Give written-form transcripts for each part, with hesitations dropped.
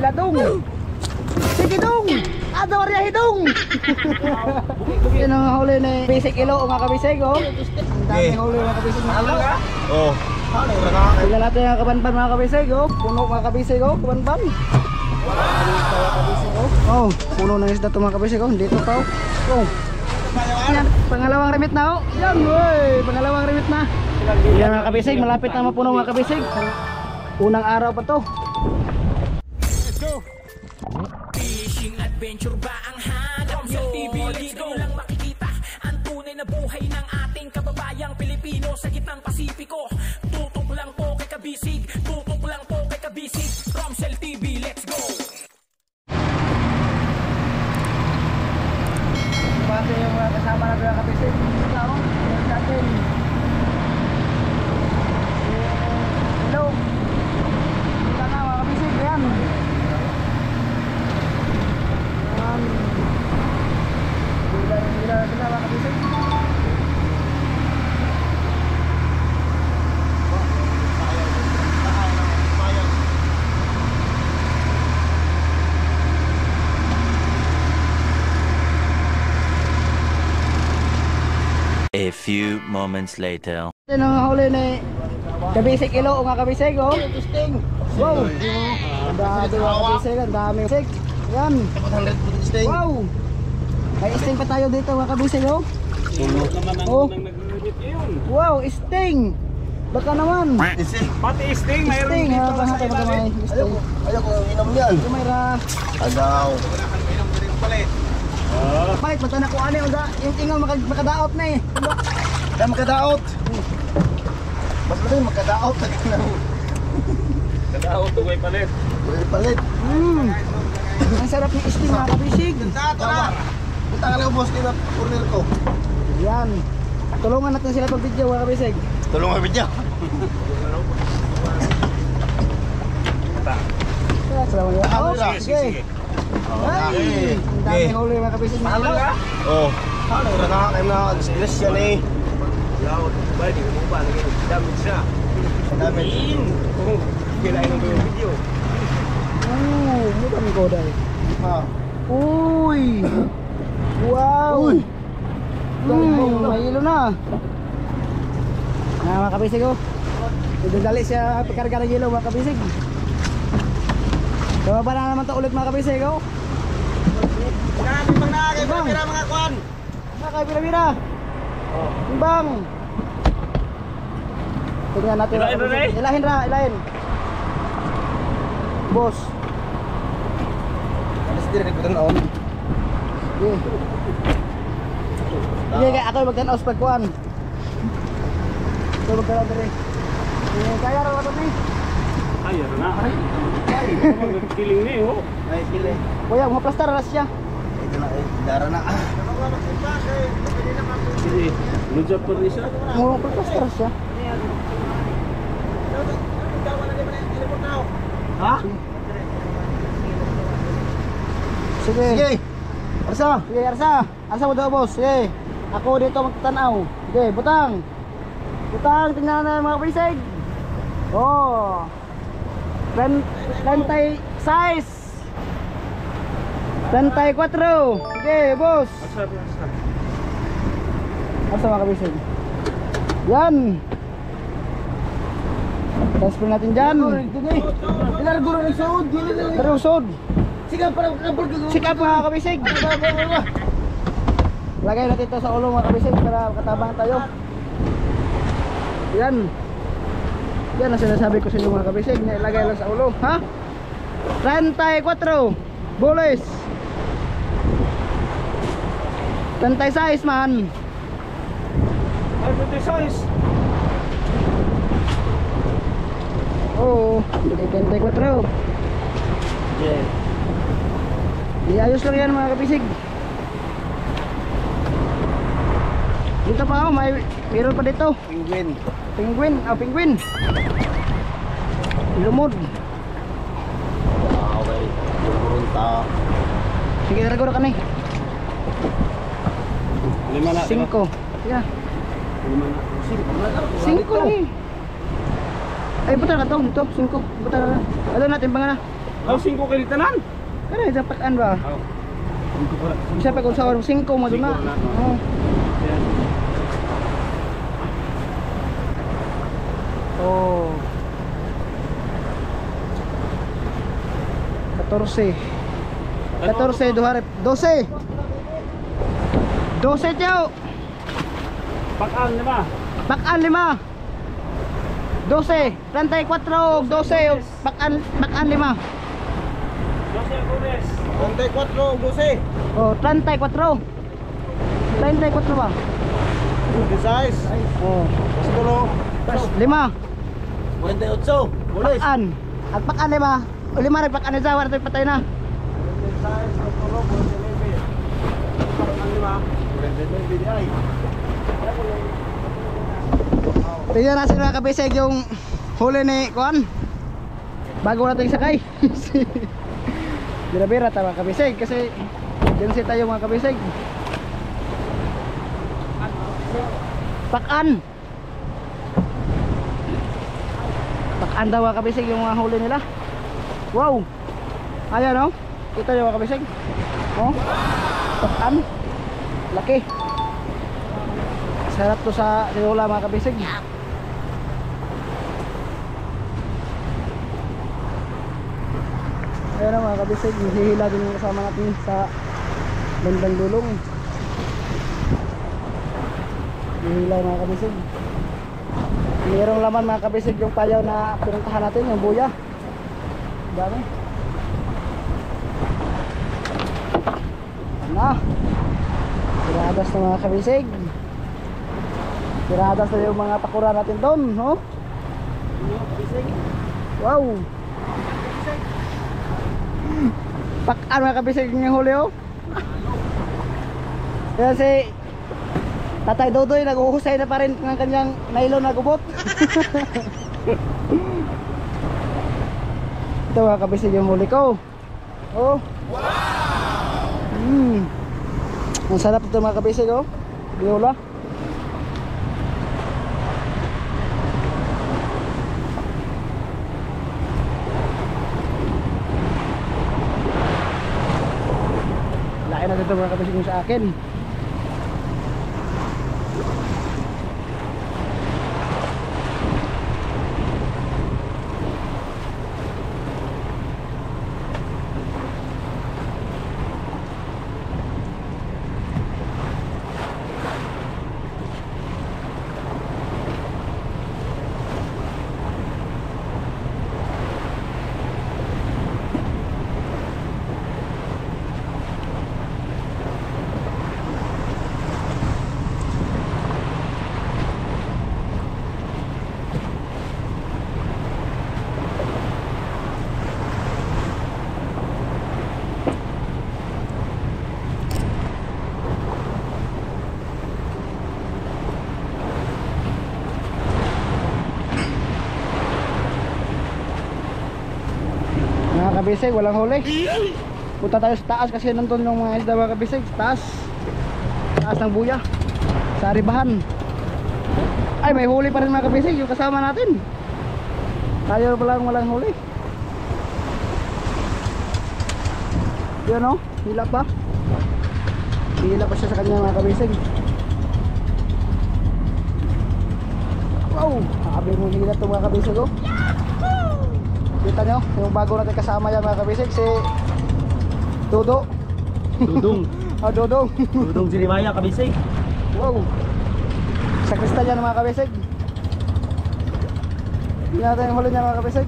sila dong. Sige dong. Ador ya hidong. Yan ang huli ni Bisig Ilo mga kabisig oh. Ang daming huli mga kabisig na ilo. Oh. Tingnan natin ang kabanban mga kabisig oh. Puno mga kabisig oh, kabanban. Oh, puno ng isda ito mga kabisig oh. Dito pa oh. Oh. Yan, pangalawang remit na oh. Yan, wey, pangalawang remit na. Yan mga kabisig, malapit na mapuno mga kabisig. Unang araw pa to. Let's go. Fishing adventure ba ang hanap nyo? Let's go lang makikita ang tunay na buhay ng ating kababayang Pilipino sa gitnang Pasipiko. Tutok lang po kay Kabisig, tutok lang po kay Kabisig. Romsel TV, let's go! Bate yung mga kasama natin mga kabisig. Ito, yung natin. Hello. Ito na mga kabisig, yan. Bila sila mga kabisig. A few moments later. Ito na huli ni Kabisig Ilo mga kabisig oh. Wow. Ang dami mga kabisig, ang dami kabisig. Yan. Wow. May sting pa tayo dito mga kabisig oh. Oh. Wow, sting. Baka naman. Pati sting, mayroon Sting, dito baka sa natin ilalim. sting. Ayoko inom yan. Mayra. Agaw. Balik, magta na ko ano yung tingaw makadaot na eh. Kaya magkadaot. Mas madali magkadaot. Kadaot to may palit. May palit. Ang sarap ng sting mga kabisig. Punta ka lang boss kina corner ko. Yan. Tulungan natin sila pag video mga kabisig. Tulungan video. Salamat. Oh, sige. Ay, ang dami huli mga kabisig na ilo. Oh. Ano na kayo na stress yan eh. Bali, mo ba lagi damage siya. Damage. Oh, kailangan ng video. Mo kami ko dai. Ha. Uy. Wow. Uy. May ilo na. Mga kabisig oh. Dali siya pagkarga ng ilo mga kabisig. Baba na naman to ulit mga kabisig oh. Pira mga kwan. Pira-pira. Bang. Tingnan natin. Ilahin. Boss. Alas dire ko tan on. Sige, ako magtanaw sa pagkuhan. Ito magtanaw dali. Kaya raw ito ni. Ay, ano na. Ay, kiling ni ho. Ay, kiling. Kuya, mga plastar ras siya. Ito na, dara na. Sige, lujap pa rin siya. Mga plastar ras siya. Ha? Sige. Sige. Arsa. Sige, Arsa. Arsa mo daw, boss. Sige. Ako dito magtanaw. Sige, butang. Butang, tingnan na mga kabisig. Oh. 36. 34. Sige, boss. Arsa mga kabisig. Yan. Transfer natin dyan. Ilargo rin ang saod. Pero usod. Sige, parang nabol ka. Sikap mga kabisig. Lagay natin ito sa ulo mga kabisig para katabang tayo. Yan. Yan ang sinasabi ko sa inyo mga kabisig. Ilagay lang sa ulo. Ha? 34. Bulis. 36 man. Ay, 26. Oo. 34. Yeah. Iayos lang yan mga kabisig. Dito pa ako, mayroon pa dito. Penguin. Penguin. Lumod. Okay. Purunta. Sige, narago na kami. 5 na. 5. Sige. 5 lang eh. Ay, buta na ito. Dito, 5. Buta na. Ano natin pa nga na. Aw 5 kay tanan. Kaya dapat ba? Aw. Bisa pa kung sa 5 mo doon na. Oo. Oh. 14. 14, 12. 12 tiyaw. Pakan na ba? Bakan 5. 12, 34, 12, bakan 5. 12 Gomez. 34 12. Oh, 34. 34 ba? 16. Oh, Siguro. 5. 48. Mulis. Bakan. At bakan 5. O 5 rin bakan sa wala tayo patay na. 16 Siguro 49. Pakan 5. 49 di ay. Tingnan natin mga kabisig yung huli ni Kuan. Bago natin sakay. Bira-bira tayo mga kabisig kasi dyan tayo mga kabisig. Pakan. Pakan daw mga kabisig yung mga huli nila. Wow. Ayan o. Kita nyo mga kabisig. Oh. Pakan. Laki. Sarap to sa sinula mga kabisig. Ayan na mga kabisig, hihila din yung kasama natin sa bandang dulong. Hihila mga kabisig. Mayroong laman mga kabisig yung payaw na pinuntahan natin, yung buya. Dami. Na. Tiradas na mga kabisig. Tiradas na yung mga pakura natin doon, no? Wow. Pakan mga kabisig yung huli oh. Kaya si Tatay Dodoy nag-uhusay na pa rin ng kanyang nylon na gubot. Ito mga kabisig yung huli ko. Oh. Wow. Ang sarap ito mga kabisig oh. Biola. Laki na dito mga kabisig yung sa akin. Mga kabisig, walang huli. Punta tayo sa taas kasi nandun yung mga isda mga kabisig. Taas ng buya sa Aribahan. Ay, may huli pa rin mga kabisig yung kasama natin. Tayo palang walang huli. Yun o, hila pa. Hila pa siya sa kanya mga kabisig. Wow, sabi mo hila ito mga kabisig o. Kita nyo, yung bago natin kasama yan mga kabisig, si Dodo. Dudong. Oh, Dodong. Dudong Jeremiah kabisig. Wow. Sa kristal yan mga kabisig. Tingnan natin yung huli niya mga kabisig.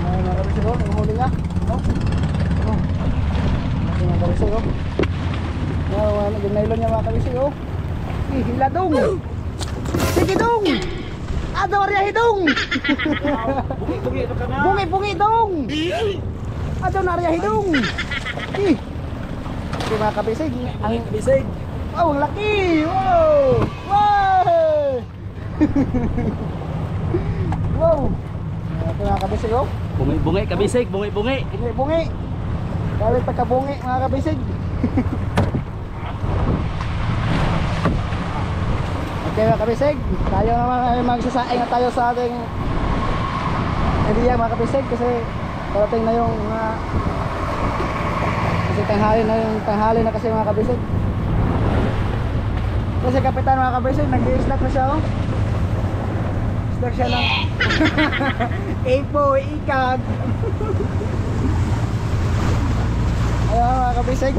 Ay mga kabisig oh, yung huli niya. Oh. Oh. Yung mga kabisig oh. Yung nylon niya mga kabisig oh. Hila dong. Sige dong. Ador ya hidung. Bungi-bungi ito ka na. Bungi-bungi dong. Ador na ya hidung. Ih. Di mga kabisig. Ang kabisig. Wow, ang laki! Wow! Wow! Wow! Ito mga kabisig oh. Bungi-bungi kabisig, bungi-bungi. Bungi-bungi. Galit pagka-bungi mga kabisig. Okay mga kabisig, tayo naman ay magsasaing na tayo sa ating area mga kabisig kasi Parating na yung kasi tanghali na kasi mga kabisig. Kasi kapitan mga kabisig, nag-i-snack na siya oh. Snack siya ng Epo, ikag. Ayan mga kabisig.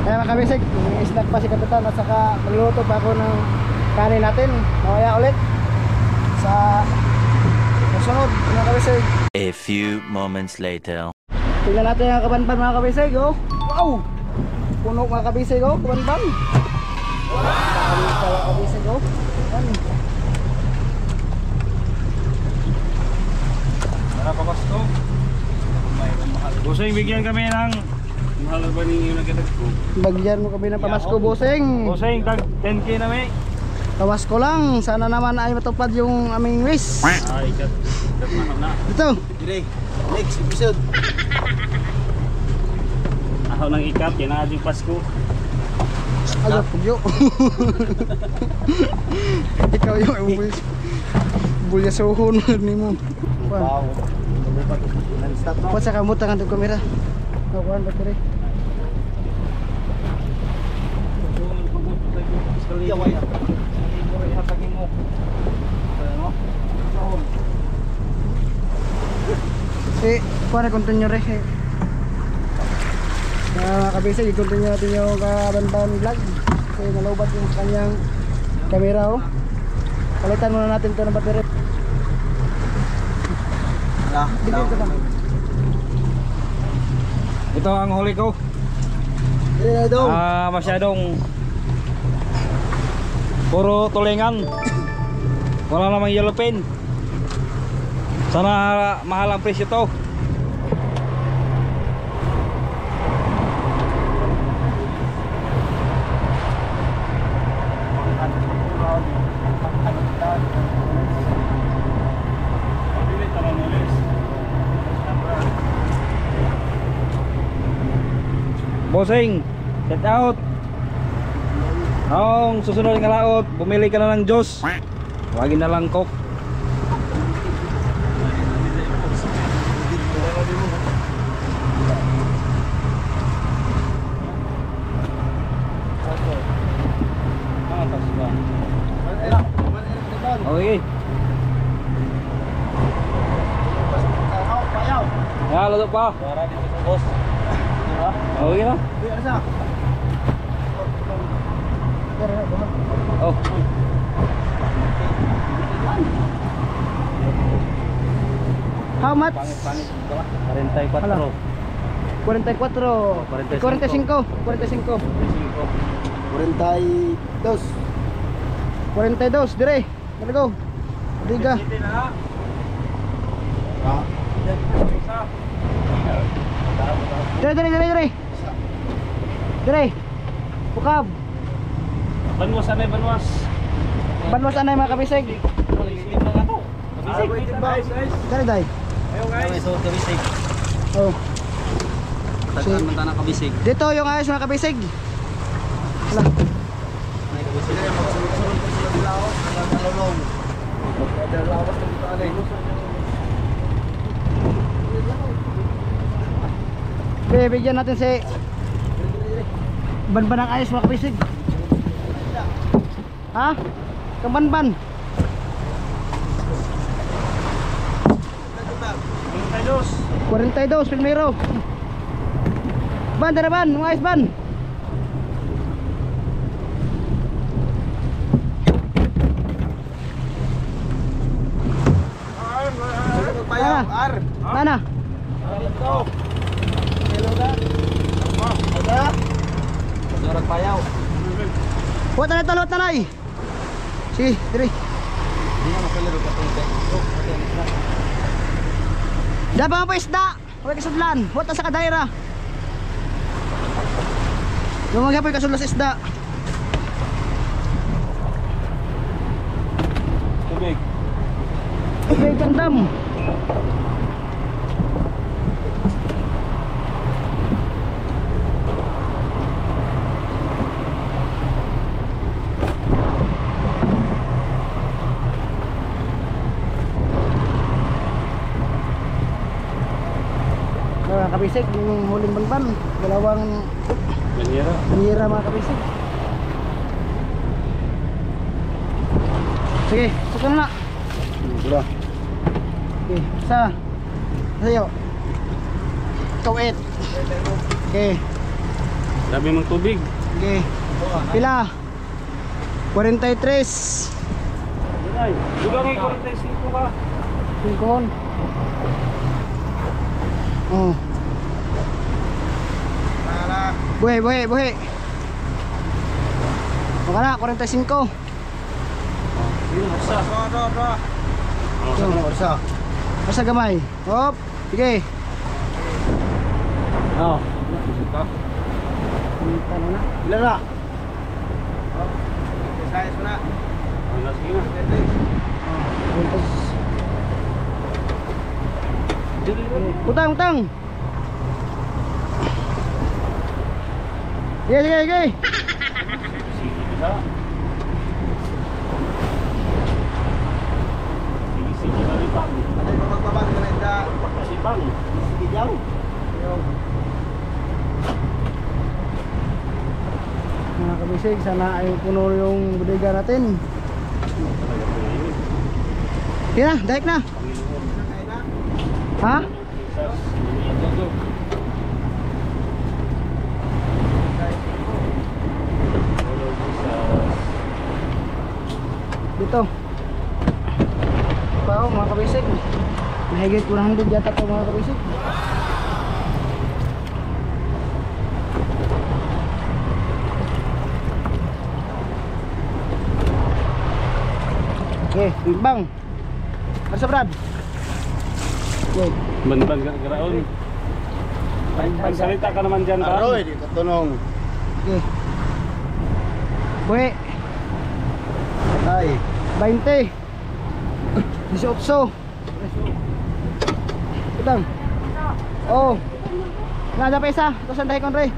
Ayan mga kabisig, i-snack pa si kapitan at saka magluluto pa ako ng kanin natin. Mamaya ulit sa sunod mga kabisig. A few moments later. Tingnan natin ang kabanban mga kabisig oh. Wow! Puno mga kabisig oh, kabanban. Dami pala kabisig oh. Ayan. Para papasko. Busing bigyan kami ng mahal ba ninyo na ganag ko? Bagyan mo kami ng pamasko bossing. Busing tag 10k na may. Pamasko lang, sana naman ay matupad yung aming wish. Ay kat na. Ito. Dire. Next episode. Ako nang ikat yan ang ating Pasko. Aga pugyo. Ikaw yung bulyasuhon ni mo. Wow. Non-stop no. Kuha sa kamutan ang kamera. Kuhaan ba tiri? Sekali ya waya. Ihatagin mo. Ano? Kuha na continue re. Mga kabisig, i-continue natin yung kabanban vlog. Kasi nalobat yung kanyang kamera oh. Palitan muna natin ito ng battery. Bigyan ko lang. Ito ang huli ko. Masyadong puro tulingan. Wala namang yellow pen. Sana mahal ang presyo to. Bossing, set out. Ang susunod nga laot, bumili ka na ng Diyos. Wagin na lang Coke. Okay. Ya, luto pa. Okay na. Oh. How much? Pangit 44. 44. 45. 45. 42 dire. Let's go. Diga. Dire. Dire. Bukab. Banwas anay banwas. Banwas anay mga kabisig. Dire day. Ayo guys. So kabisig. Oh. Tagkan man tanang kabisig. Dito yung ayos mga kabisig. Hala. Okay, bigyan natin si Banban ng ayos mga kabisig. Ha? Kambanban. 42 primero. Ban, tara ban, mga ayos ban. Mana? Dorang payaw. Buat na talot na nay. Si, diri. Hindi na makalaro ka tong Dapat pa isda. Huwag kasudlan. Buat na sa kadaira. Lumagyan po yung kasudlan sa isda. tubig. Okay, gandam. mga kabisig, yung huling banban, dalawang banyera mga kabisig. Sige, suka na. Sudah. Okay, isa. Sa'yo. Ikaw 8. Okay. Dami mong tubig. Okay. Pila? 43. Ay, dugang 45 ka. Singkon. Oh. Buhay, buhay, buhay. Baka na, 45. Basta gamay. Hop. Sige. Oh. Ilan na? Utang, utang. Sige, sige, sige. Mga kabisig, sana ay puno yung bodega natin. Yan na, daik na. Ha? Dito. Pao mga kabisig. Mahigit 100 yata ito mga kabisig. Okay, bang. Asa Brad? Okay. Ban-ban garaon. Salita ka naman dyan ba? Aroy, di ka tunong. Okay. Buhi. Ay. 20. 18. Utang. Oh. Nada pa isa. Ito sandahin ko rin.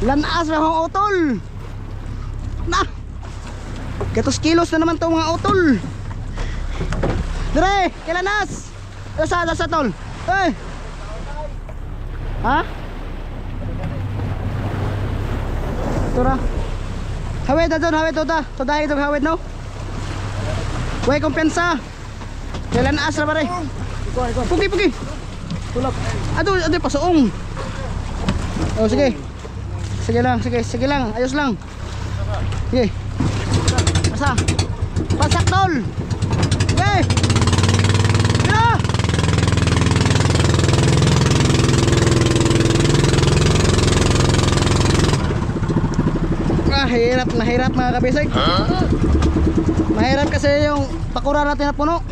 Lanas na akong utol. Na. Gatos kilos na naman ito mga utol. Dire, kilanas. Sa tol. Eh. Ha? Tura. Hawid na doon, hawid ito. Tudahin itong hawid no. Huwag kumpensa. Kilanas na ba rin? Pugi, pugi. Tulak. Aduh, pasuong. Oh, sige. Sige lang, sige lang, ayos lang. Sige. Pasa. Pasak tol. Okay. Bila. Mahirap mga kabisig. Mahirap kasi yung pakura natin na puno.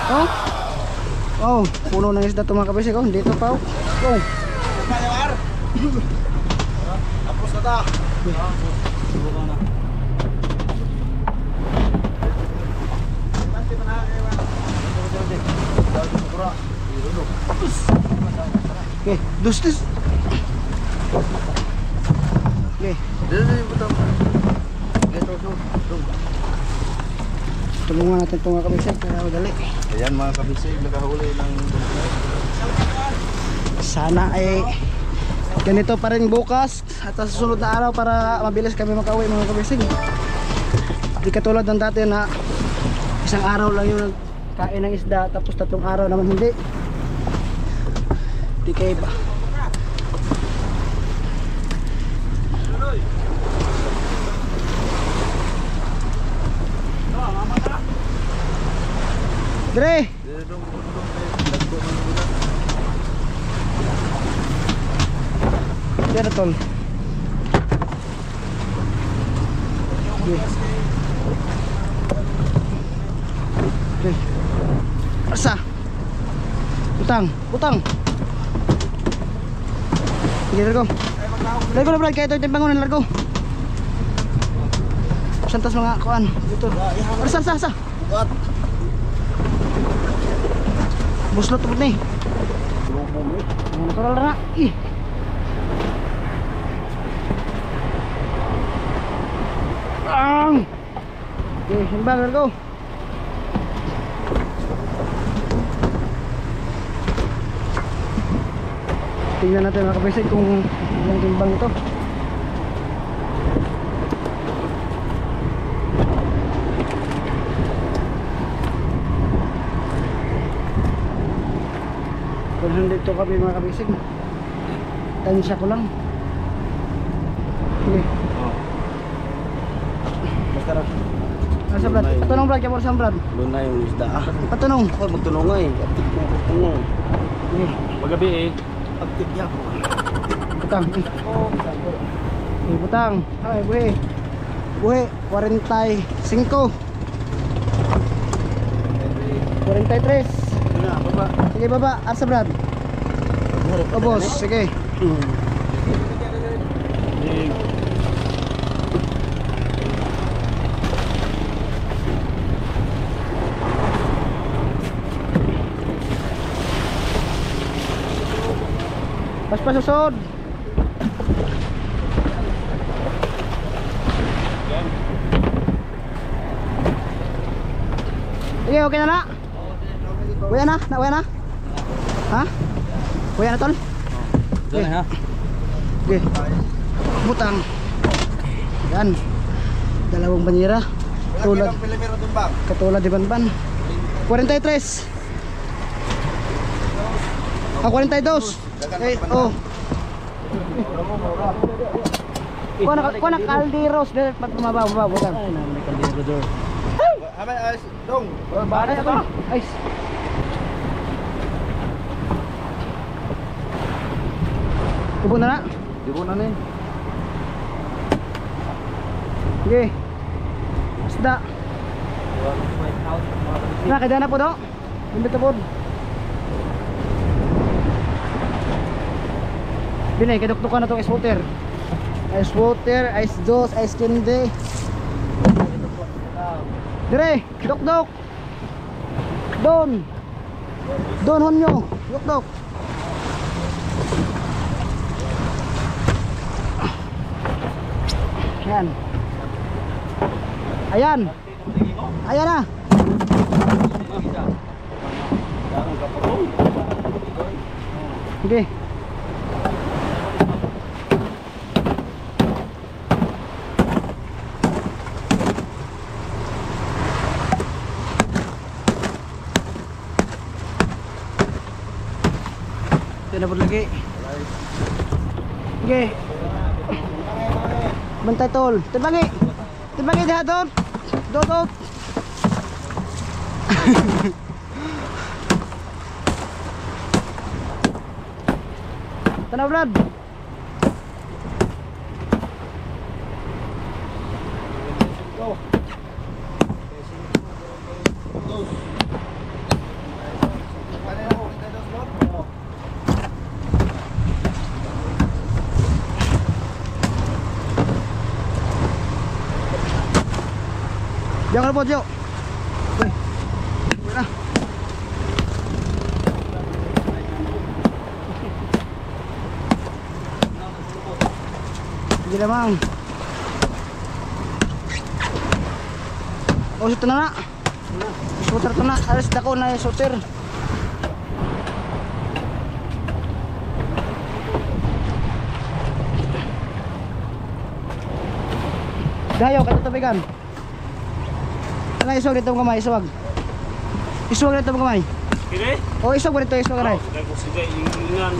Oh. Oh, puno ng isda ito mga kabisig. Oh, dito pa. Oh. Tapos na ta. Okay, dustis. Okay. Tulungan natin ito mga kabisig para madali. Ayan mga kabisig, nakahuli ng Sana ay ganito pa rin bukas at sa susunod na araw para mabilis kami makauwi mga kabisig. Di katulad ng dati na isang araw lang yung nagkain ng isda tapos 3 araw naman hindi. Di kayo ba? Dre! Diyan na tol. Okay. Asa? Utang, utang. Sige, largo. Largo na Brad, kaya ito yung bangunan, largo. Santas mga kuan dito. Asa. What? Buslot po ni. Natural na. Ih. Okay, himbang, largo. Tingnan natin mga kabisig kung ilang timbang ito. Kung dito kami mga kabisig, tansya ko lang. Sige. Basta na. Asa Brad? Patunong Brad, kamor saan Brad? Doon na yung isda. Patunong. Ako magtunong nga eh. Aktik mo ako tunong. Sige. Paggabi eh. Aktik niya ako. Butang. Butang. Ay, buhi. Buhi, 45. 43. Na, baba. Sige baba, asa Brad? O boss, sige. Pas pasusod. Sige, okay na na. Kuya na, kuya na. Ha? Kuya na tol? Doon ha. Okay. Butang. Yan. Dalawang banyera. Tulad. Katulad di Banban. 43. Ah, 42. Okay, oh. Kuha na kalderos. Mababaw. Butang. Ay, may kaldero doon. Amen, dong. Ay, ako. Ay. Ibu na na. Ibu na na yun. Sige. Isda. Na, kaya na po do. Hindi po. Binay, kadukdukan na itong ice water. Ice water, ice juice, ice candy. Dire, dukduk. Don. Don honyo. Dukduk. Ayan. Ayan. Ayan na. Okay. Tinapot lagi. Okay. Bantay tol. Tibagi. Tibagi diha dot. Dot. Tanaw Brad. Jangan lupa Jo. Oke. Mana? Jadi mang. Oh, suter na. Suter na. Alas dako na suter. Dayo kato tubigan. Ano iswag dito kamay, iswag. Iswag dito kamay. Kini? Oh, iswag dito, iswag na. Sige, ingan.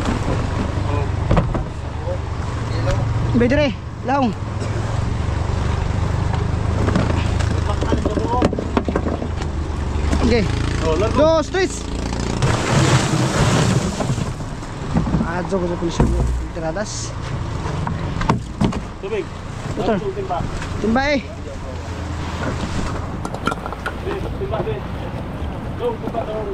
Bedre, laong. Okay. Dos, tres. Adjo ko sa pulisyo tiradas. Tubig. Betul. Timba eh. Timba deh. Dong, timba dong.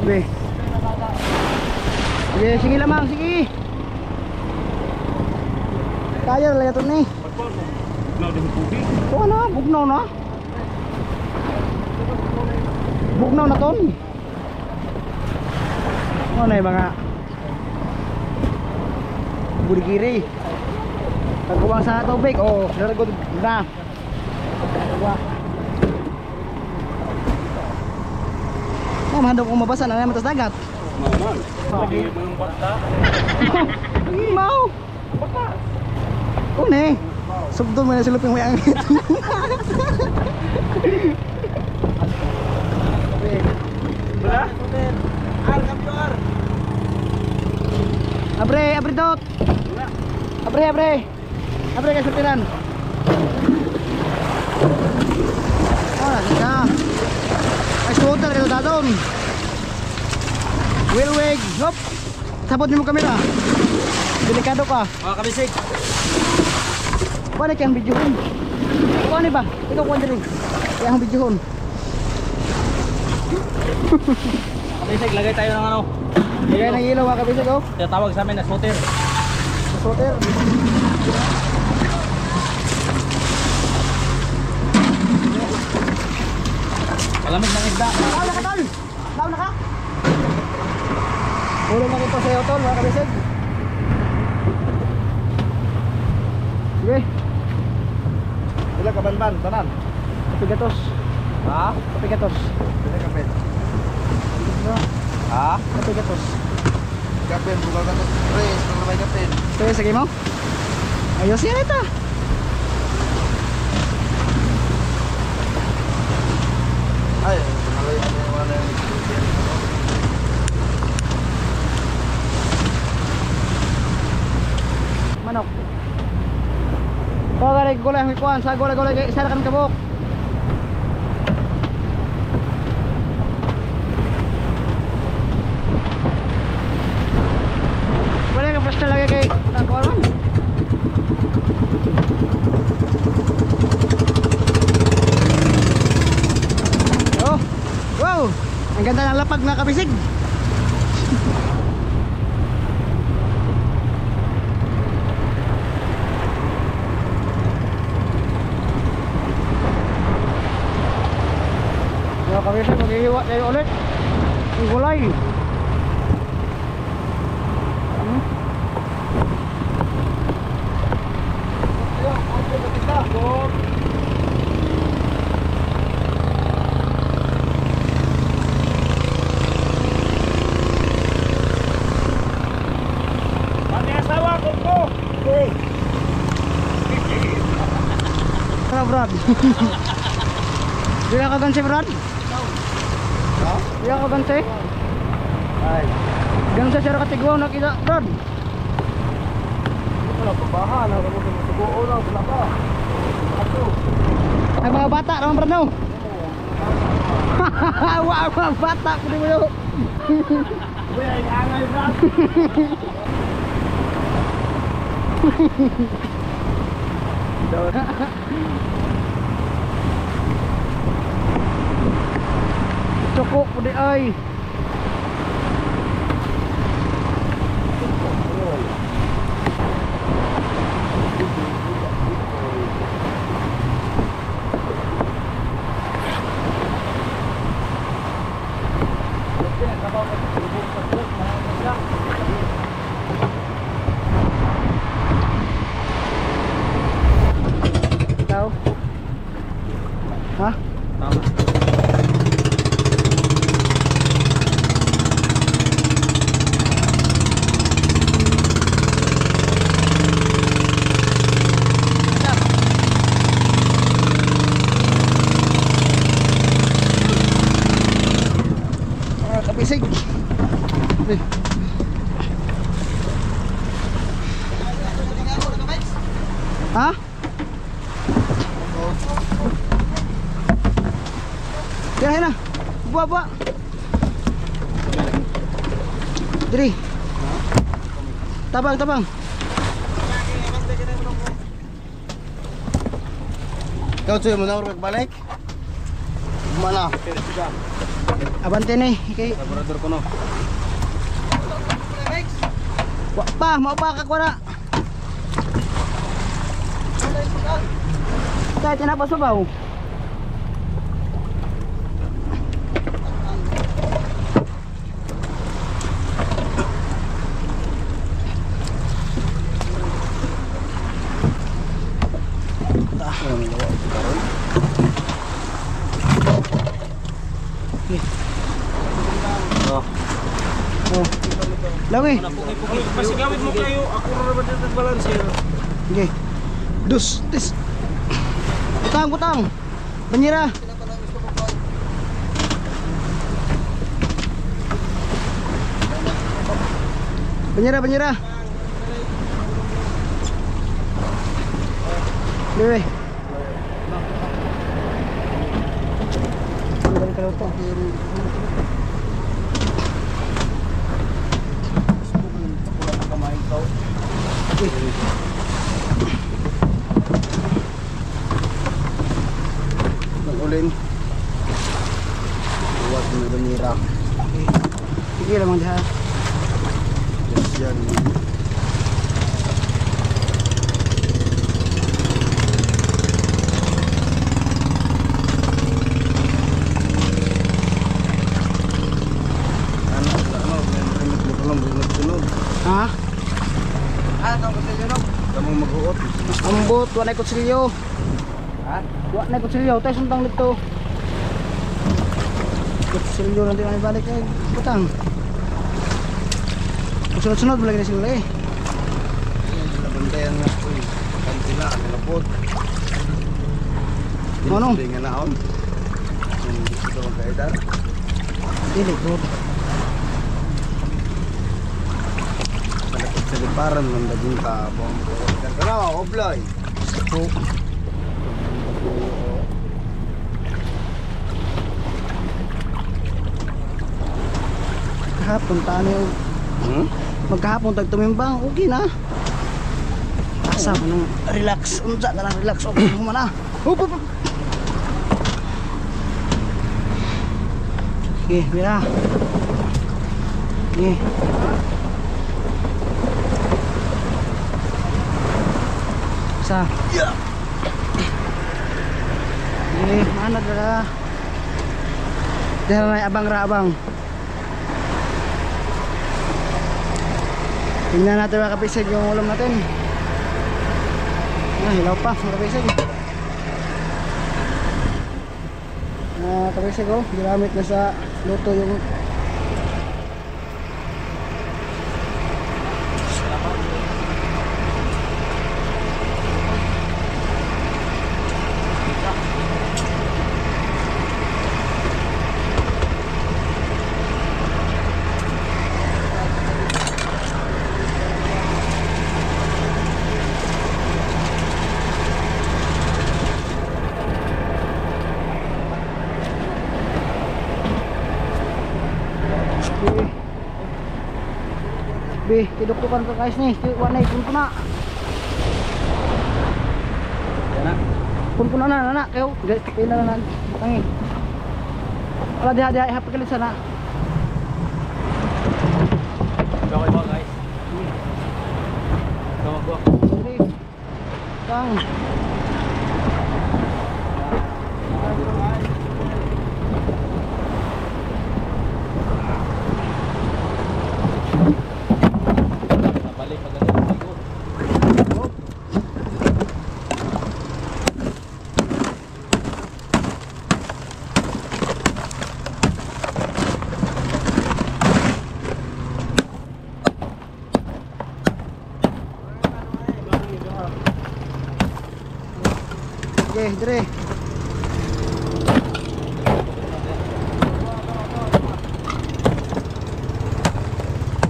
Be. Sige, sige lamang, sige. Kaya lang ito ni. Oo na, bugnaw na. Bugnaw na ton. Ano na yung mga burigiri. Pagkuwang sa tubig, oh, naragod na. Oh, mahandog kong mabasa na naman tas dagat. Maman. Lagi mga bata. Mau. Kung ne. Subdol mo na silupin mo yung angit. Wala? Al kapyor. Abre, abre dot. Abre, abre. Abre kay supiran. Oh, sige. Ay, scooter ito dadon. Wheelwig. Hop. Sabot niyo mo kamera. Delikado ka. Mga kabisig. Paano kayang videohon? Paano ba? Ikaw kuwan din. Kaya ang videohon. Kabisig, lagay tayo ng ano. Lagay ng ilaw mga kabisig, oh. Tinatawag sa amin na scooter. Scooter. Malamig ng isda. Tao na ka, tol! Tao na ka! Hulong na ito sa'yo, tol, mga kabisig. Sige. Ilan ka banban? Tanan? Kapigatos. Ha? Kapigatos. Ilan ka pen? Ha? Kapigatos. Kapen, bukan ka ito. Tres, kung may kapen. Sige, sige mo. Ayos yan ito. Ay, malay ano yung wala yung Manok. Gulay gulay ang ikuan sa gulay gulay kay isa kan kabuk. Wala ka pasta lagi kay takuan. Oh. Wow. Ang ganda ng lapag na kabisig. Yo kabisig maghihiwa tayo ulit. Ang gulay. Ano Brad? Di na kagansi Brad? Ha? Di na kagansi? Ay, Gansa siya katigwaw nakita Brad? wala pabahan. Ang mo subuo lang, wala ka. Ato. Ay mga bata naman Brad no? Wow, mga bata pwede mo yun. Uy, ay angay na. Coko pwede ay. Ikaw? Ha? Tama. Kapisig. Ha? Kaya na. Buwa. Diri. Tabang. Ikaw tuyo mo na balik. Mana? Abante ni. Okay. Laborator ko no. Wa pa, maupa ka ko na. Kahit na pa subaw. Lawi. Pasigawit mo kayo, ako na naman dito balance here. Okay. Dus, tis. Butang, butang. Banyera. Banyera, banyera. Dewe. Ulin. Buat na banyera. Sige lamang diha. Yes, yan. Ha? Kamang mag-uot. Ambot, wa na kutsilyo. Ha? Wa na kutsilyo, tayo suntang dito. Kutsilyo nanti kami balik eh. Butang. Sunod-sunod lagi na sila eh. Bantayan nga po. Kantila, nilapot. Ano? Hindi nga naon. Gusto magkaedad. Dili ko. Malapit sa liparan ng daging tabong. Ano, obloy. So, kahapon tayo magkahapon tag tumimbang okay na asa mo nang relax unsa na lang relax okay mo na up. Okay mira okay sa okay mana dala dala abang ra abang. Tingnan natin mga kapisig yung ulam natin. Hilaw pa mga kapisig. Kapisig oh, ginamit na sa luto yung Bi, kiduktukan ka guys nih, warna pun na. Pun na na, kayo, kaya na tangi. Ala diha hapit kalit sana. Okay ba guys? Tama ko. Tang. Okay, dire.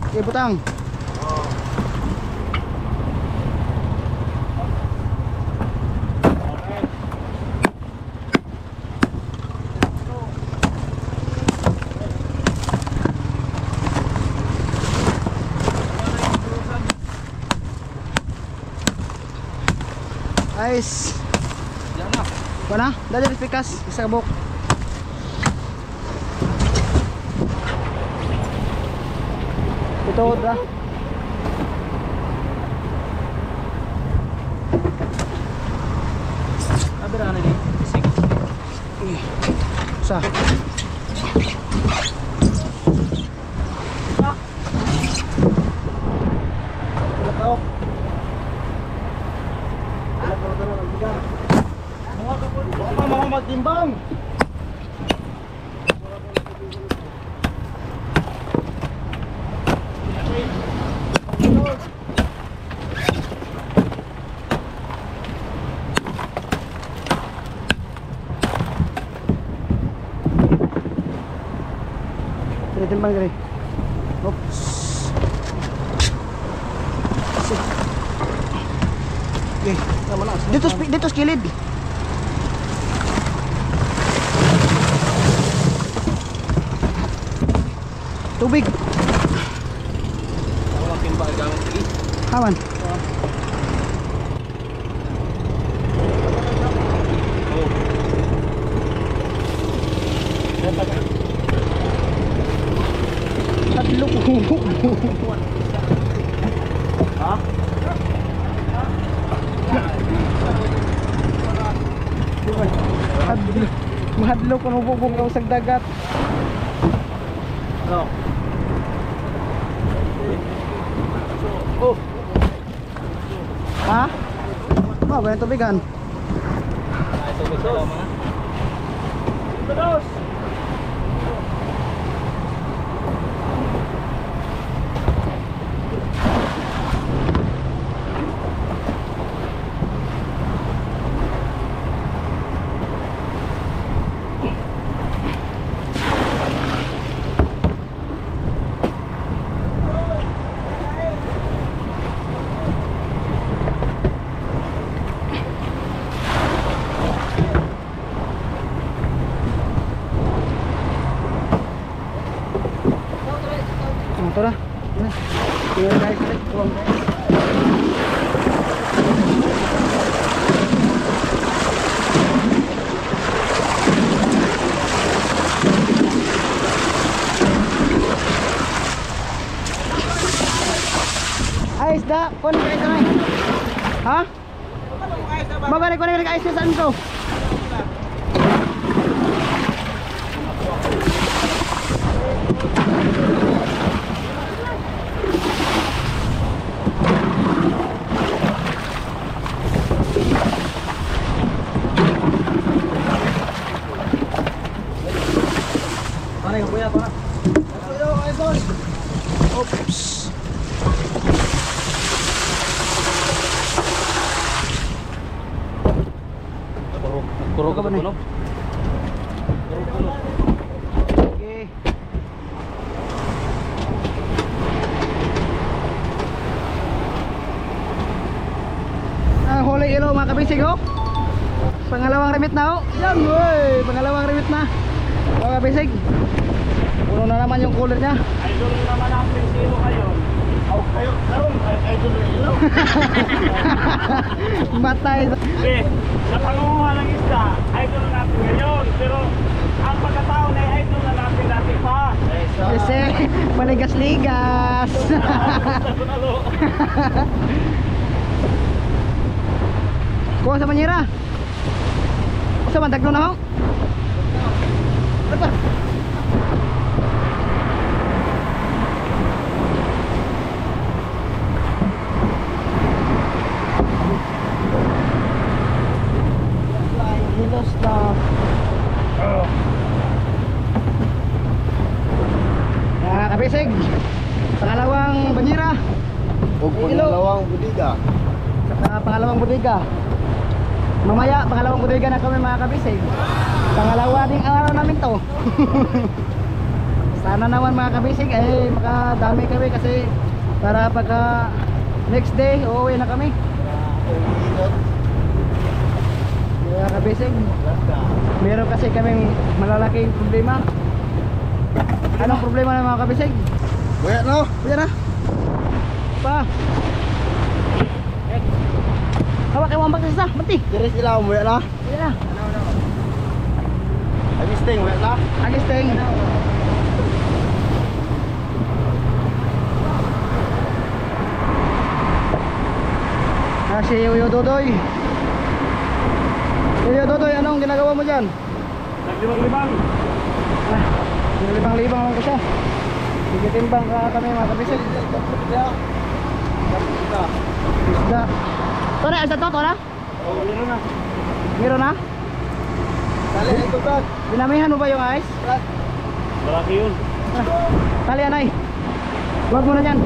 Okay, butang. Guys. Mana? Dali pikas isa bok. Ito da. Abira na ni. Sige. Sa. Mga magtimbang. Timbang gini. Oops. Okay, dito skilid. Tubig. Tawakin ba ang gamit lagi? Haman. Hadlok. Ha? Hadlok. Mahadlok ko bubog ka sa dagat. Ano? Oh. Ha? Oh, ba yung tubigan? Ito gusto mga. Terus. Ito na. Tingnan guys. Tuwang guys. Ay, isda. Kunin ka isda na. Ha? Babalik ko na ka isda saan ko? Pare, kuya, para. Oops. Kuro ka ka ba na? puno. Okay. Huli ilaw mga kabisig ho. Pangalawang remit na ho. Yan wey. Pangalawang remit na. Mga kabisig. Puno na naman yung cooler nya. Idol naman ang prinsilo kayo. Aw, kayo, karon idol nila. Matay. Sa pangunguha ng isda, idol natin ngayon. Pero ang pagkatao na idol na natin dati pa. Kasi maligas-ligas. Kuha sa manyera. Sa mandagno na ho. Apa? Hilos na. Kabisig. Pangalawang banyera. Huwag pangalawang budiga. Sa pangalawang bodega. Mamaya pangalawang bodega na kami mga kabisig. Pangalawa ding araw namin to. Sana naman mga kabisig ay makadami kami kasi para pagka next day uuwi na kami. Mga kabisig, meron kasi kaming malalaking problema. Anong problema na mga kabisig? Kuya, no? Kuya na. Pa. Hawak kayo wambak sa mati. Diri sila, kuya na? Kuya na. Agisting, kuya na? Agis ting. Si Yoyo Dodoy. Yoyo Dodoy, anong ginagawa mo dyan? Naglibang-libang. Libang-libang lang ko siya. Sigitimbang ka kami mga kabisig. Isda. Ito na, isda to na? Oo, meron na. Meron na? Tali ito, Brad. Dinamihan mo ba yung ice? Malaki yun. Tali anay. Huwag mo na dyan.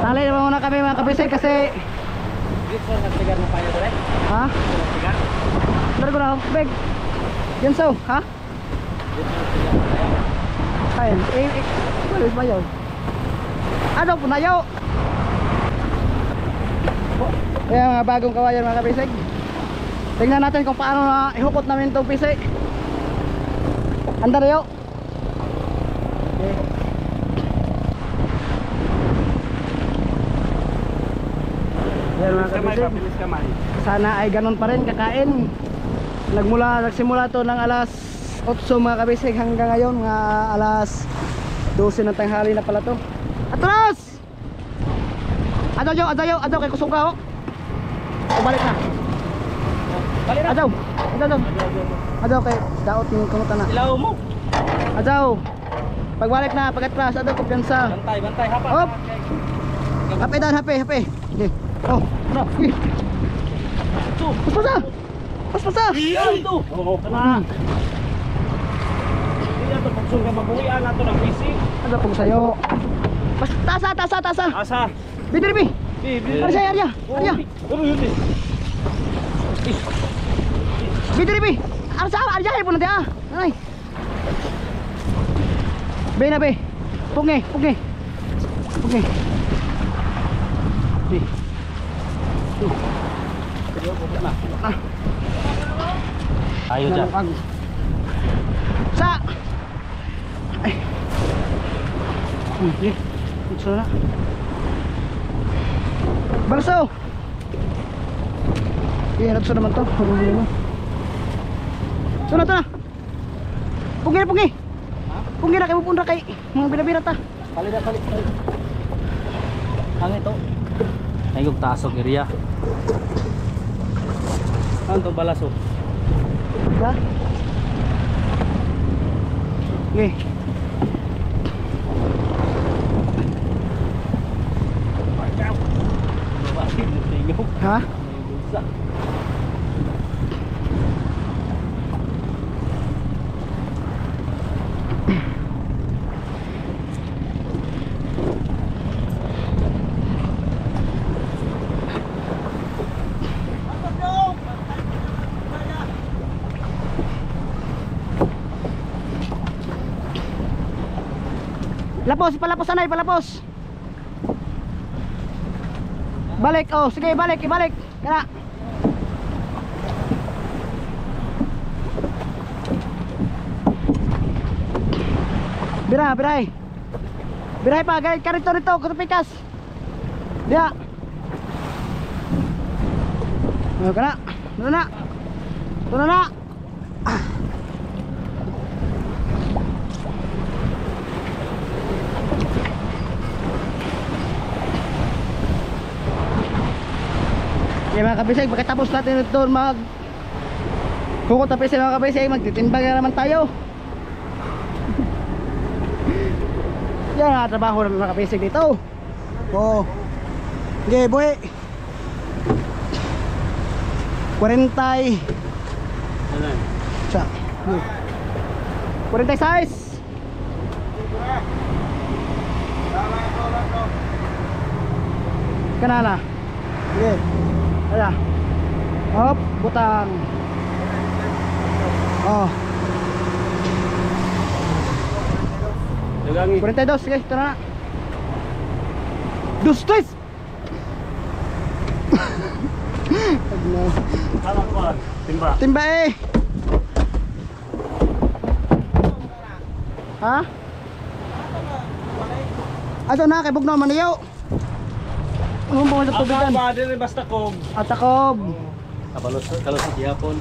Tali naman muna kami mga kabisig kasi ha? Laro ko na bag. Yan so, ha? Ayun, malis ba yun? Ano po na yun? Kaya mga bagong kawayan mga kabisig. Tingnan natin kung paano na ihukot namin itong pisi. Anda na yun. Okay. Yan mga kabisig. Sana ay ganun pa rin kakain. Nagsimula to ng alas 8 mga kabisig hanggang ngayon mga alas 12 ng tanghali na pala to. Atras! Adaw kay kusuga ho. Balik na. Adaw kay daot ng kumutan na. Ilaw mo. Adaw. Pagbalik na, pag-atras, adaw kumpiyansa. Bantay, hapa. Hop. Hape dan, hape. Okay. Oh, no. Pas-pasa. Ito. Oo, kana. Hindi ato pagsung ka mabuhian ato ng PC. Adaw kung sayo. Tasa. Asa? Bidribi. Ano siya, Arya? Ano yun eh? Bidribi. Ano sa Arya, ay po na diya. Ay. Be na be. Pungi. Ayo dyan. Sa. Ay. Okay. Ito na. Balso. Iya, nato naman to. Ito na. Pungi. Pungi na kayo pupunta kay mga binabira ta. Palit. Ang ito. Ay yung tasok area. Ano itong balaso? Ha? Okay. Ha? Palapos anay. Balik, oh, sige, ibalik. Kana. Biray. Biray pa, karito kutupikas. Dia. Oh, kana. Tuna na. Okay mga kabisig, pagkatapos natin ito hukot na pisi mga kabisig, magtitimbang na naman tayo. Yan ang trabaho namin mga kabisig dito. Oo. Okay, boy. 40 siya. 46. Kanana. Okay. Ayan. Hop, butang. Oh. 42, sige, ito na. Dos, tres. Timba eh. Ha? Ato na, kay Bugnaw Maniyaw. Ano mo sa tubigan? Apa din basta kob. Atakob. Kabalos gihapon.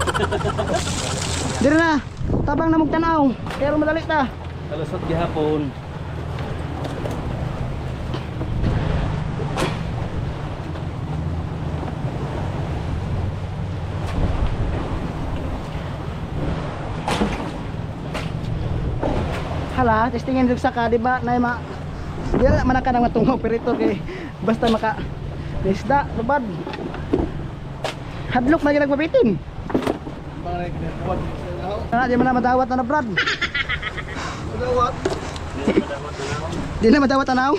Dire na. Tabang na magtanaw. Pero madali ta. Kalusot gihapon. Hala, testingin dug sa ka, di ba? Na ma Dila man ka nang matungog perito kay basta maka isda, lubad. Hadlok na gyud mabitin. Di man na madawat na brad. Madawat. Di na madawat tanaw.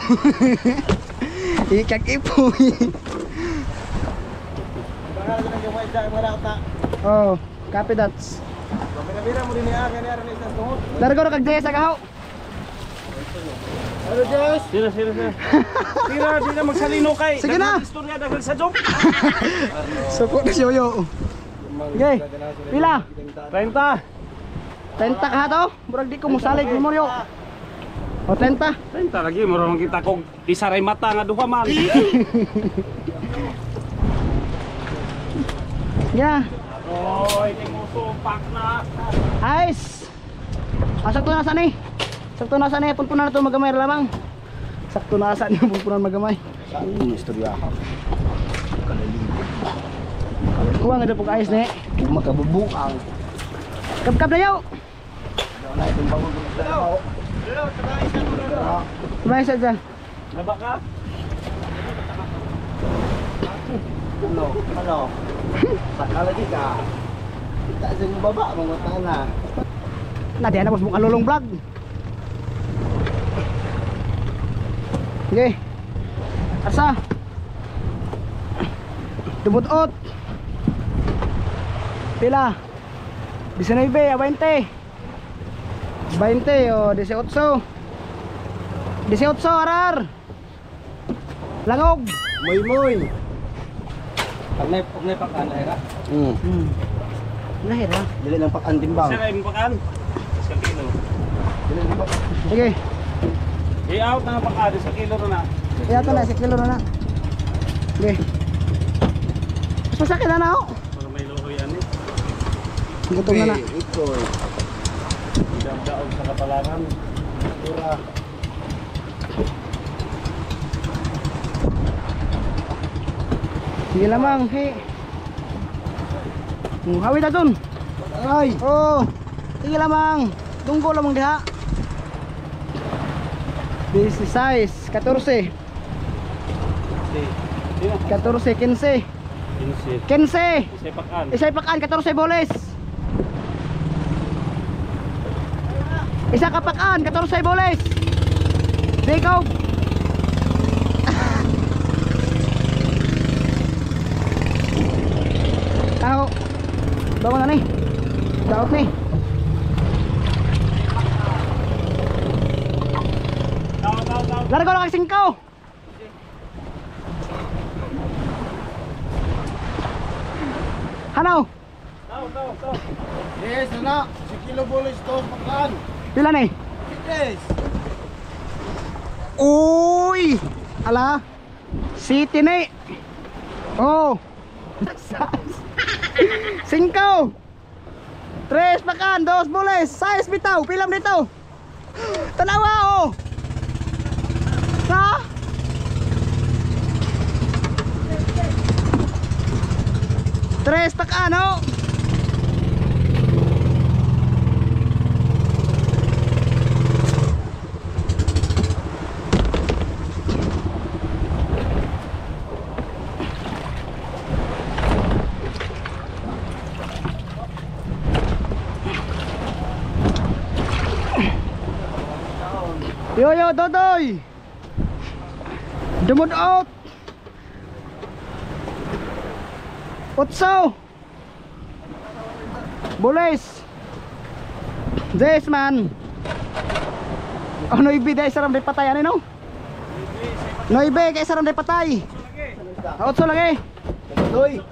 Ikag ipoy. Baka na yung white jacket mga ta. Oh, copy dots. Bira mo din niya kani ara ni isang tungod. Largo na kag Jess agaw. Ano Jess? Sira. Sira, di na magsalino kay. Sige na. Istorya daghan sa job. Suko na si Yoyo. Okay. Pila? 30. 30 ka to? Murag di ko musalig ni Moryo. O 30. 30 lagi mo ron kita kog isaray mata nga duha man. Yeah. Oy, tinguso pak na. Ayos. Sakto na sa ni. Sakto na sa ni. Punpunan na ito magamay lamang. Sakto na sa ni. Punpunan magamay. Ang istorya ha. Kuha nga po ayos ni. Makabubuang. Kap-kap na yaw. Na itong bawog ng tao. Kumain sa dyan. Naba ka? Ano? Saka lagi ka. Kita sa yung baba, mga tana. Nadiyan na po sa lulong vlog. Okay. Asa. Dumudot. Pila. 19, 20. 20 o 18. 18 arar. Langog. Moy. Pag may pakan na ka? Lahir ha. Dili ng pakan timbang. Sir, ay pakan. Sa kilo. Dili ng pakan. Sige. I-out na ng pakan sa kilo na. Kaya ito na, 6 kilo na na. Okay. Mas masakit na na ako. Para may lohoy yan eh. Gutom na na. Ito. Daog sa kapalaran. Pura. Sige lamang, he. Hawid na dun. Ay! Oh, sige lamang. Tunggo lamang diha. 16, 14. 14, 15. 15. Isay pakan. Isay pakan, 14 boles. Isa ka pakan, 14 boles. Dikaw. Tao. Bawa na ni. Daot ni. Largo na kay 5. Hanaw. Yes, na. Si kilo bolis to pakan. Pila ni? Yes. Uy! Ala. City ni. Oh. 5. 3 pakan, 2 boles, 6 bitaw, pilam dito. Tanawa oh. Ha? Tres pakan oh. Yo Dodoy. Dumod out. Utso. Boles. Des man. Oh noibi dai saram dai patay ano no? Noibi kay saram dai patay. Utso lagi. Doy.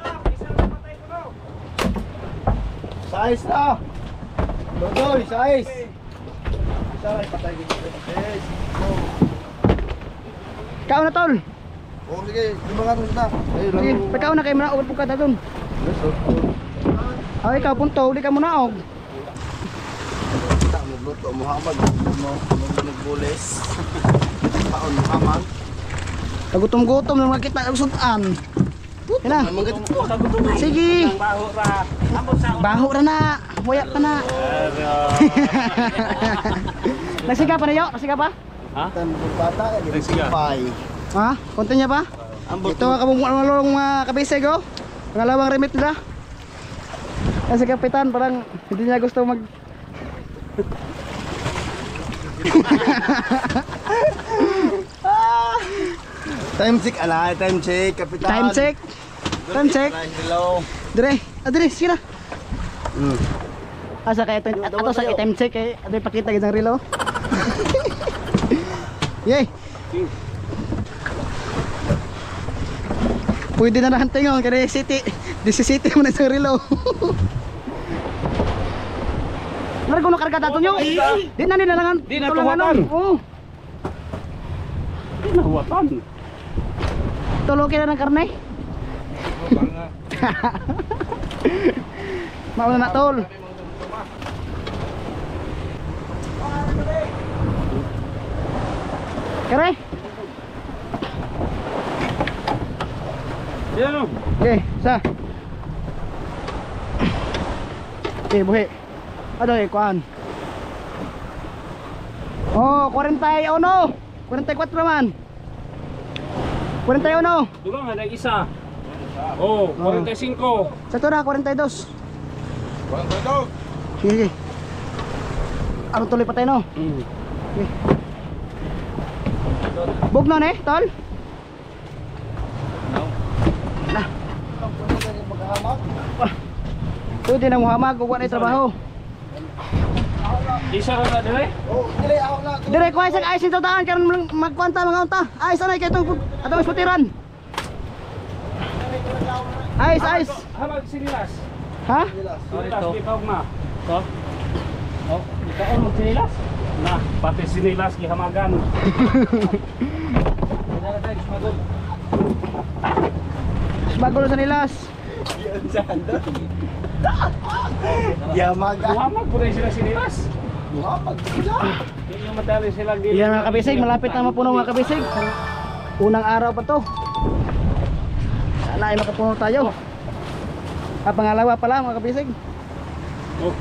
Size na. Doy, size. Saray patay dito. Yes. Kao na tol. Oh, sige, lumangan mo na. Ayun Sige, lang. pagkao na kay muna ulit ka dun. Yes, oh. Oh ikaw punto, uli ka muna og. Guto Muhammad mo nagbulis. Paon Muhammad. Kagutom-gutom na makita ang sudan. Yan na. Sige. Baho ra na. Waya pa na. Nasiga pa na yo? Nasiga pa? Tan bata ya pay. Ha? Konti niya pa? Ito ang kabumulong mga kabisig oh. Pangalawang remit nila. Kasi kapitan parang hindi niya gusto mag Time check ala, time check kapitan. time check. Time check. Hello. Dire, dire, sige na. Asa kaya ito, ato sa time check eh. Ato ipakita gitang relo. Yay. Pwede na nahanting oh, kada city. This city mo na sa relo. Largo no karga dato nyo. Di na nila langan. Di na tuwatan. Oo. Di na huwatan. Tulokin na ng karne. Mauna na tol. Kare. Yan o. Okay, sa. Okay, buhi. Ano eh, kuhan. Oh, 41. 44 man. 41. Dugang ada isa. Oh, 45. Sa to na, 42. Sige, sige. Ano tuloy patay no? Okay. Bugnon eh, tol? Na. Pwede na muhamag, kung wala trabaho. Isa ra na dire. Dire ko ay sa ayos ito daan, karon magkwanta mga unta. Ayos anay kay itong atong isputiran. Ayos, ayos. Hamag sinilas. Ha? Sinilas gipawg na. To. Oh, ikaw mo sinilas. Na, pati sinilas gihamagan. Bagol sa nilas. Yamaga. Hamag pud sila sinilas. Muhammad. Hindi madali sila gid. Yan mga kabisig, malapit na mapuno mga kabisig. Unang araw pa to. Sana ay makapuno tayo. Pangalawa pa lang mga kabisig. Oh,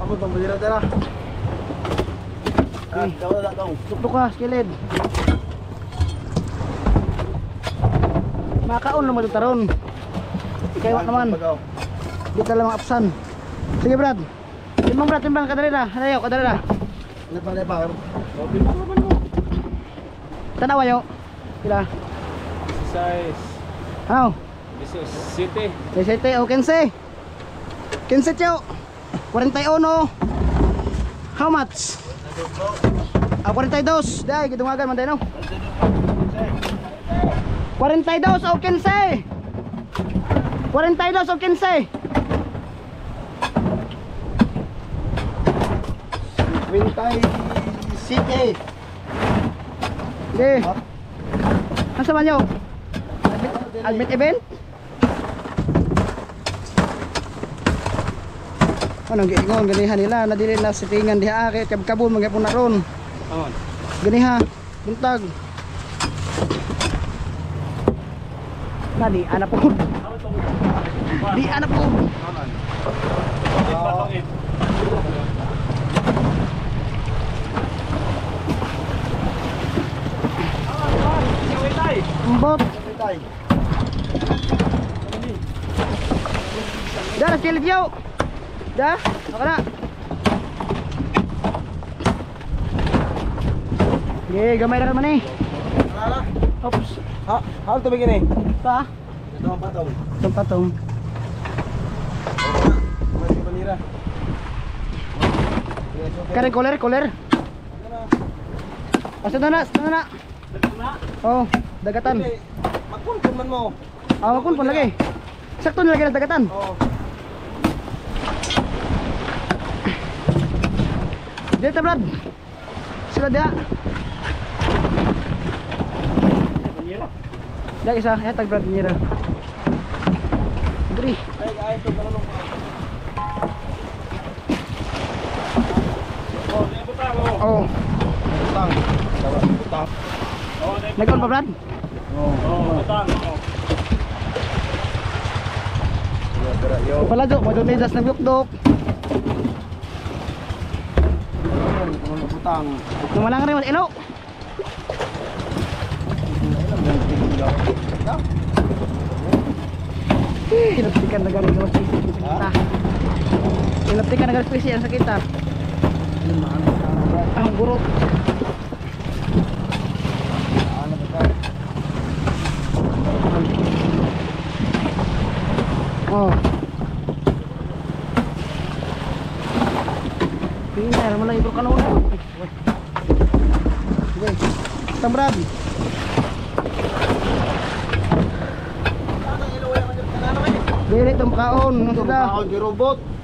Ako tong dira. Daw. Tuktok ka, skilid. Makaon naman ito taron. Ikaiwat naman. Di ka lang apsan. Sige Brad. Timbang kadali na. Hanayo, kadali na. Lepa. okay pa naman mo. Tanawa yo. Kila. Size. How? This is city. 17 o 15. 15 yo. 41. How much? 42. Dai, gitungagan man day no. 42 o 15. 42 o 15. 20 city. Sige. Asa man yo? Admit event? Anong giingon ganihan nila nadili na sitingan diha kay kabkabon magyapon na ron. Amon. Ganiha buntag. Nadi anak po. Di anak po. Mbot. Dah nak kilid yo. Dah, ako na. Okay, gamay na naman eh. Oops. Hal to begini. Pa? Ito ang patong. Itong patong. Masih panira. Karen koler. Asa na na. Oh, dagatan. Magkunkun man mo. Ah, kun pun lagi. Sakto nilagay na dagatan. Oh. Dito Brad. Sila dia. Dah isa, ya tag Brad nira. Diri. butang, oh. Oh. Utang. Utang. Oh, Nag-on pa, Brad? oh, butang, oh. Pala, Jo. Madunidas ng bukdok. Utang. Lumalang rin, mas ilo. Inaptikan na galing sa kita. Inaptikan na galing spesial sa kita. Ang burot. Oh. Pinay, naman lang ibro ka na una. Okay. Tambrad. Dili itong kaon. Ito, Sila. ako di robot.